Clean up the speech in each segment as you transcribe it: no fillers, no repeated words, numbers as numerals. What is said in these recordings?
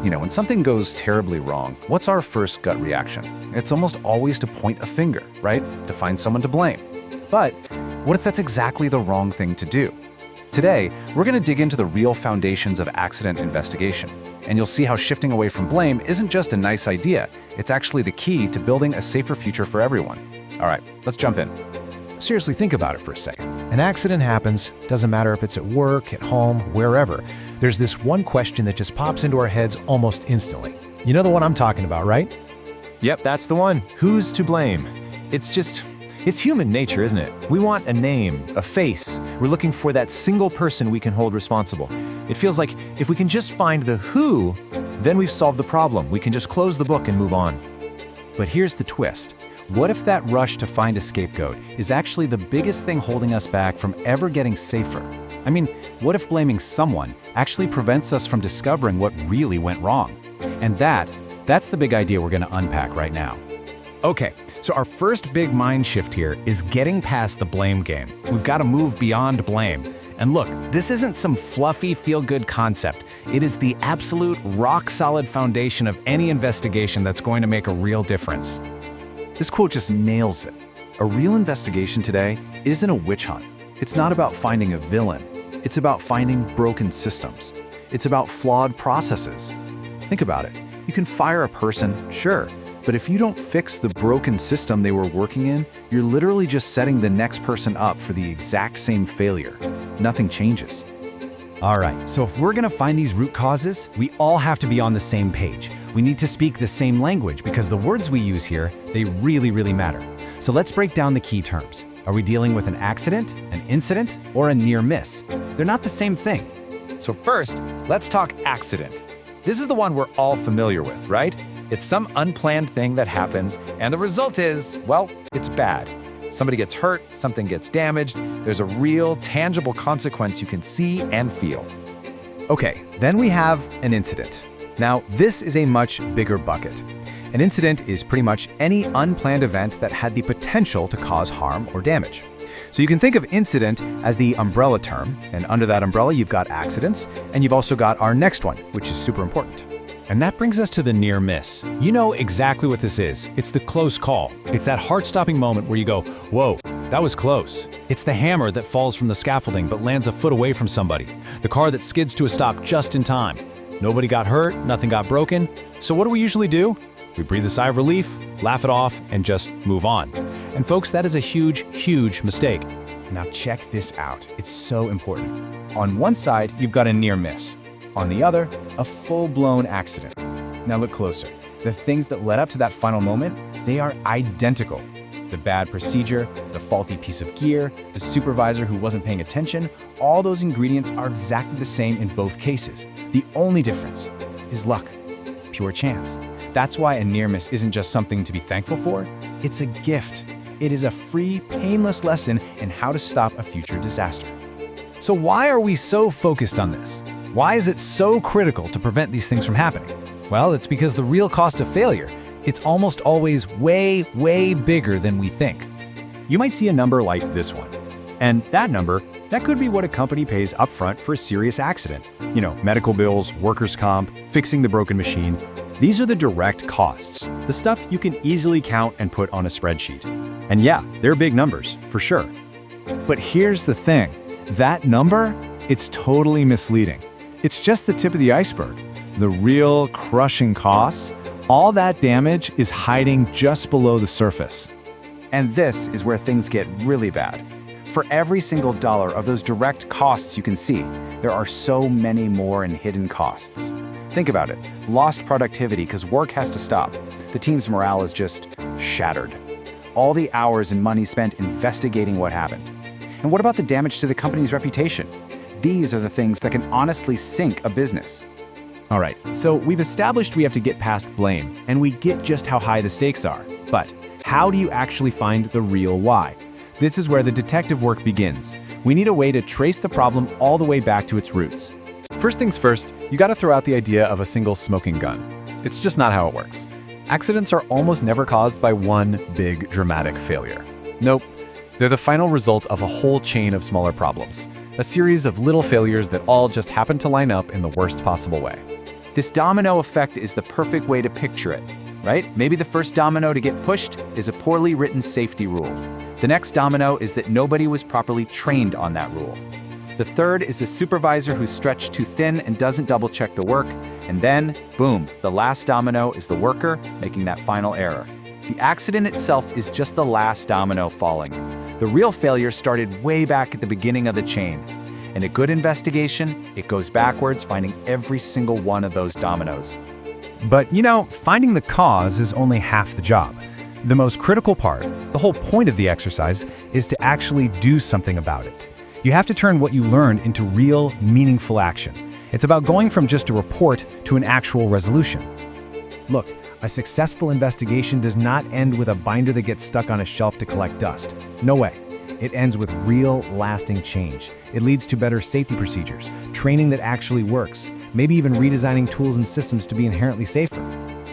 When something goes terribly wrong, what's our first gut reaction? It's almost always to point a finger, right? To find someone to blame. But what if that's exactly the wrong thing to do? Today, we're going to dig into the real foundations of accident investigation, and you'll see how shifting away from blame isn't just a nice idea, it's actually the key to building a safer future for everyone. All right, let's jump in. Seriously, think about it for a second. An accident happens, doesn't matter if it's at work, at home, wherever. There's this one question that just pops into our heads almost instantly. You know the one I'm talking about, right? Yep, that's the one. Who's to blame? It's human nature, isn't it? We want a name, a face. We're looking for that single person we can hold responsible. It feels like if we can just find the who, then we've solved the problem. We can just close the book and move on. But here's the twist. What if that rush to find a scapegoat is actually the biggest thing holding us back from ever getting safer? I mean, what if blaming someone actually prevents us from discovering what really went wrong? And that's the big idea we're going to unpack right now. Okay, so our first big mind shift here is getting past the blame game. We've got to move beyond blame. And look, this isn't some fluffy, feel-good concept. It is the absolute rock-solid foundation of any investigation that's going to make a real difference. This quote just nails it. A real investigation today isn't a witch hunt. It's not about finding a villain. It's about finding broken systems. It's about flawed processes. Think about it. You can fire a person, sure, but if you don't fix the broken system they were working in, you're literally just setting the next person up for the exact same failure. Nothing changes. All right, so if we're gonna find these root causes, we all have to be on the same page. We need to speak the same language because the words we use here, they really matter. So let's break down the key terms. Are we dealing with an accident, an incident, or a near miss? They're not the same thing. So first, let's talk accident. This is the one we're all familiar with, right? It's some unplanned thing that happens, and the result is, well, it's bad. Somebody gets hurt, something gets damaged, there's a real, tangible consequence you can see and feel. Okay, then we have an incident. Now, this is a much bigger bucket. An incident is pretty much any unplanned event that had the potential to cause harm or damage. So you can think of incident as the umbrella term, and under that umbrella you've got accidents, and you've also got our next one, which is super important. And that brings us to the near miss. You know exactly what this is. It's the close call. It's that heart-stopping moment where you go, whoa, that was close. It's the hammer that falls from the scaffolding but lands a foot away from somebody. The car that skids to a stop just in time. Nobody got hurt, nothing got broken. So what do we usually do? We breathe a sigh of relief, laugh it off, and just move on. And folks, that is a huge mistake. Now check this out. It's so important. On one side, you've got a near miss. On the other, a full-blown accident. Now look closer. The things that led up to that final moment, they are identical. The bad procedure, the faulty piece of gear, the supervisor who wasn't paying attention, all those ingredients are exactly the same in both cases. The only difference is luck, pure chance. That's why a near miss isn't just something to be thankful for, it's a gift. It is a free, painless lesson in how to stop a future disaster. So why are we so focused on this? Why is it so critical to prevent these things from happening? Well, it's because the real cost of failure, it's almost always way bigger than we think. You might see a number like this one. And that number, that could be what a company pays upfront for a serious accident. Medical bills, workers' comp, fixing the broken machine. These are the direct costs, the stuff you can easily count and put on a spreadsheet. And yeah, they're big numbers, for sure. But here's the thing, that number, it's totally misleading. It's just the tip of the iceberg. The real crushing costs, all that damage is hiding just below the surface. And this is where things get really bad. For every single dollar of those direct costs you can see, there are so many more in hidden costs. Think about it, lost productivity because work has to stop. The team's morale is just shattered. All the hours and money spent investigating what happened. And what about the damage to the company's reputation? These are the things that can honestly sink a business. All right, so we've established we have to get past blame, and we get just how high the stakes are. But how do you actually find the real why? This is where the detective work begins. We need a way to trace the problem all the way back to its roots. First things first, you gotta throw out the idea of a single smoking gun. It's just not how it works. Accidents are almost never caused by one big dramatic failure. Nope, they're the final result of a whole chain of smaller problems. A series of little failures that all just happen to line up in the worst possible way. This domino effect is the perfect way to picture it, right? Maybe the first domino to get pushed is a poorly written safety rule. The next domino is that nobody was properly trained on that rule. The third is a supervisor who's stretched too thin and doesn't double-check the work. And then, boom, the last domino is the worker making that final error. The accident itself is just the last domino falling. The real failure started way back at the beginning of the chain. In a good investigation, it goes backwards, finding every single one of those dominoes. But finding the cause is only half the job. The most critical part, the whole point of the exercise, is to actually do something about it. You have to turn what you learned into real, meaningful action. It's about going from just a report to an actual resolution. Look, a successful investigation does not end with a binder that gets stuck on a shelf to collect dust. No way. It ends with real, lasting change. It leads to better safety procedures, training that actually works, maybe even redesigning tools and systems to be inherently safer.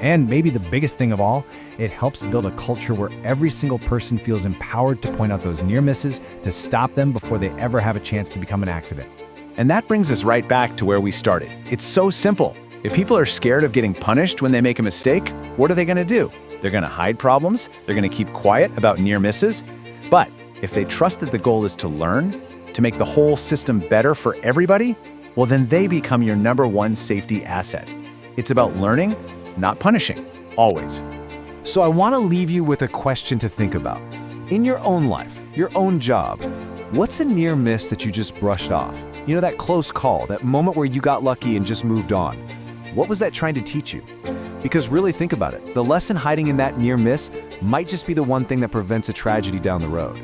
And maybe the biggest thing of all, it helps build a culture where every single person feels empowered to point out those near misses, to stop them before they ever have a chance to become an accident. And that brings us right back to where we started. It's so simple. If people are scared of getting punished when they make a mistake, what are they going to do? They're going to hide problems, they're going to keep quiet about near misses. But if they trust that the goal is to learn, to make the whole system better for everybody, well, then they become your #1 safety asset. It's about learning, not punishing, always. So I want to leave you with a question to think about. In your own life, your own job, what's a near miss that you just brushed off? That close call, that moment where you got lucky and just moved on. What was that trying to teach you? Because really think about it, the lesson hiding in that near miss might just be the one thing that prevents a tragedy down the road.